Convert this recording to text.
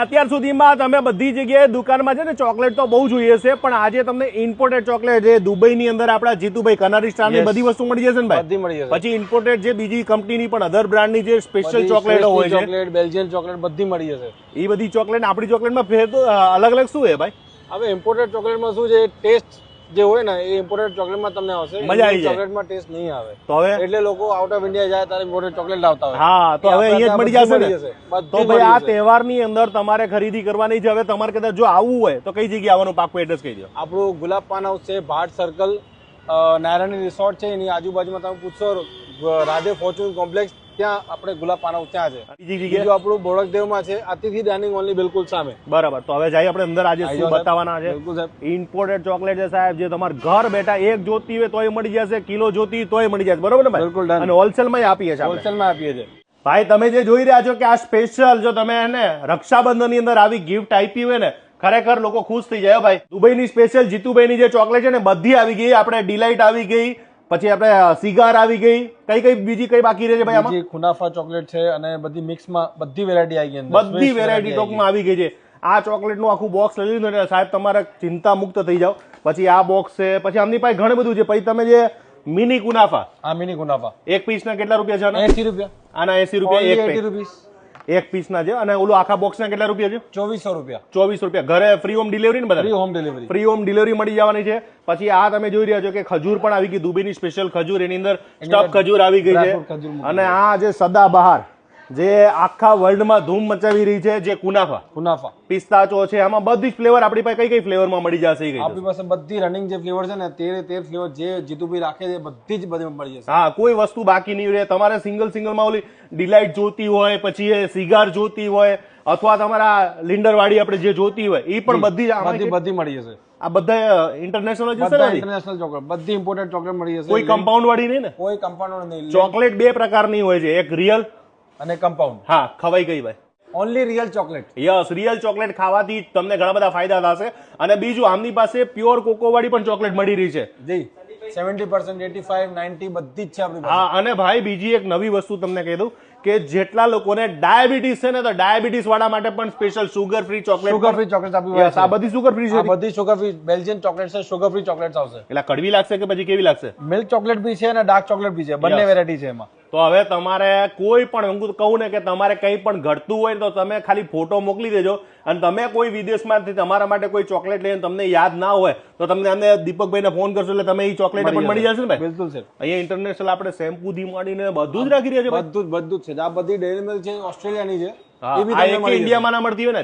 અત્યાર સુધીમાં તમે બધી જગ્યાએ દુકાનમાં છે ને ચોકલેટ તો બહુ જોઈએ છે, પણ આજે તમને ઇમ્પોર્ટેડ ચોકલેટ જે દુબઈની અંદર આપણા જીતુભાઈ કનારી સ્ટારની બધી વસ્તુ મળી જશે ને ભાઈ? બધી મળી જશે. પછી ઇમ્પોર્ટેડ જે બીજી કંપનીની પણ અધર બ્રાન્ડની જે સ્પેશિયલ ચોકલેટો હોય છે, ચોકલેટ બેલ્જિયન ચોકલેટ બધી મળી જશે. એ બધી ચોકલેટ આપણી ચોકલેટમાં ફેર તો અલગ અલગ શું છે ભાઈ? હવે ઇમ્પોર્ટેડ ચોકલેટમાં શું છે, ટેસ્ટ જે હોય ને એ ઇમ્પોર્ટેડ ચોકલેટમાં તમને આવશે, મજા આવી જાય. ચોકલેટમાં ટેસ્ટ નહીં આવે. તો હવે એટલે લોકો આઉટ ઓફ ઇન્ડિયા જાય ત્યારે ઇમ્પોર્ટેડ ચોકલેટ લાવતા હોય. હા, તો હવે અહીંયા જ મળી જશે ને. તો બધી ભાઈ આ તહેવારની અંદર તમારે ખરીદી કરવાની છે. હવે તમારે કદાચ જો આવવું હોય તો કઈ જગ્યાએ આવવાનું પાકું એડ્રેસ કહી દો. આપણું ગુલાબ પાન હાઉસ છે, ભાટ સર્કલ, નારાયણી રિસોર્ટ છે, એની આજુબાજુમાં તમે પૂછશો રાધે ફોર્ચ્યુન કોમ્પ્લેક્સ, ત્યાં આપણે ગુલાબ પાન હાઉસ ત્યાં છે. બીજી જગ્યાએ બીજું આપણું બોડકદેવમાં છે, અતિથિ ડાઇનિંગ ઓનલી બિલકુલ સામે. બરાબર. તો હવે જઈએ આપણે અંદર. આજે શું બતાવવાના છે? બિલકુલ સાહેબ. ઇમ્પોર્ટેડ ચોકલેટ છે સાહેબ, જે તમારે ઘર બેઠા એક જોતી હોય તોય મળી જશે, કિલો જોતી હોય તોય મળી જશે. બરોબર ને ભાઈ? બિલકુલ done. અને હોલસેલમાં આપીએ છીએ આપણે. હોલસેલમાં આપીએ છીએ. ભાઈ તમે જે જોઈ રહ્યા છો કે આ સ્પેશિયલ જો તમે એને રક્ષાબંધનની અંદર આવી ગિફ્ટ આપી હોય ને, ખરેખર લોકો ખુશ થઈ જાય ભાઈ. દુબઈની સ્પેશિયલ જીતુભાઈની જે ચોકલેટ છે ને બધી આવી ગઈ. આપણે ડિલાઇટ આવી ગઈ, પછી આપણે સિગાર આવી ગઈ. કઈ બીજી કઈ બાકી રહે છે ભાઈ આમાં? બીજી ખુનાફા ચોકલેટ છે અને બધી મિક્સમાં બધી વેરાયટી આવી ગઈ અંદર. બધી વેરાયટી ટોકમાં આવી ગઈ છે. આ ચોકલેટનું આખું બોક્સ લઈ લીધું એટલે સાહેબ તમારે ચિંતા મુક્ત થઈ જાવ. પછી આ બોક્સ છે, પછી આમની પાસે ઘણું બધું છે. પછી તમે જે મિની કુનાફા, આ મિની કુનાફા એક પીસના કેટલા રૂપિયા છે? 80 રૂપિયા. આના 80 રૂપિયા એક 80 રૂપીસ એક પીસના છે. અને ઓલું આખા બોક્સના કેટલા રૂપિયા છે? 2400 રૂપિયા. 24 રૂપિયા. ઘરે ફ્રી હોમ ડિલિવરી ને બધા? Free home delivery. Free home delivery મળી જવાની છે. પછી આ તમે જોઈ રહ્યા છો કે ખજૂર પણ આવી ગઈ, દુબઈની સ્પેશિયલ ખજૂર, એની અંદર સ્ટફ ખજૂર આવી ગઈ છે. અને આ જે સદાબહાર જે આખા વર્લ્ડમાં ધૂમ મચાવી રહી છે, જે કુનાફા પિસ્તાચો છે, આમાં બધી જ ફ્લેવર આપણી પાસે કઈ ફ્લેવરમાં મળી જશે? આપણી પાસે બધી રનિંગ જે ફ્લેવર છે ને 13 ફ્લેવર જે જીતુભાઈ રાખે છે બધી જ બધી મળી જશે. હા, કોઈ વસ્તુ બાકી નહીં રહે. તમારે સિંગલમાં ઓલી ડિલાઇટ જોતી હોય, પછી સિગાર જોતી હોય, અથવા તમારા લિન્ડર વાળી આપણે જે જોતી હોય એ પણ બધી મળી જશે. આ બધા ઇન્ટરનેશનલ જ છે. ઇન્ટરનેશનલ ચોકલેટ, બધી ઇમ્પોર્ટેડ ચોકલેટ મળી જશે. કોઈ કમ્પાઉન્ડ વાળી નહીં ને? કોઈ કમ્પાઉન્ડ નહીં. ચોકલેટ બે પ્રકારની હોય છે, એક રિયલ અને કમ્પાઉન્ડ. હા, ખવાઈ ગઈ ભાઈ. Only real chocolate. Yes, real chocolate ખાવાથી તમને ઘણા બધા ફાયદા થશે. અને બીજું આમની પાસે પ્યોર કોકો વાળી પણ ચોકલેટ મળી રહી છે. જી 70%, 85, 90 બધી જ છે આપણી પાસે. હા, અને ભાઈ બીજી એક નવી વસ્તુ તમને કહી દઉં કે જેટલા લોકોને ડાયાબિટીસ છે ને, તો ડાયાબિટીસ વાળા માટે પણ special sugar free chocolate. Sugar free chocolate આપી આ બધી સુગર ફ્રી છે. આ બધી સુગર ફ્રી બેલ્જિયન ચોકલેટ છે, સુગર ફ્રી ચોકલેટ્સ આવશે. એટલે કડવી લાગશે કે પછી કેવી લાગશે? મિલ્ક ચોકલેટ બી છે અને ડાર્ક ચોકલેટ બી છે, બંને વેરાયટી છે એમાં. તો હવે તમારે કોઈ પણ, હું કહું ને કે તમારે કંઈ પણ ઘટતું હોય તો તમે ખાલી ફોટો મોકલી દેજો. અને તમે કોઈ વિદેશમાંથી તમારા માટે કોઈ ચોકલેટ લઈને તમને યાદ ના હોય તો તમને અમે દીપકભાઈને ફોન કરશો એટલે તમે એ ચોકલેટ પણ મળી જશે ને ભાઈ? બિલકુલ સર. અહીંયા ઇન્ટરનેશનલ આપણે શેમ્પુ થી માંડીને બધું જ રાખી રહ્યા છે. બધું જ છે. આ બધી ડેરી મિલ્ક છે, ઓસ્ટ્રેલિયાની છે. એ બી ઇન્ડિયામાં ના મળતી હોય ને.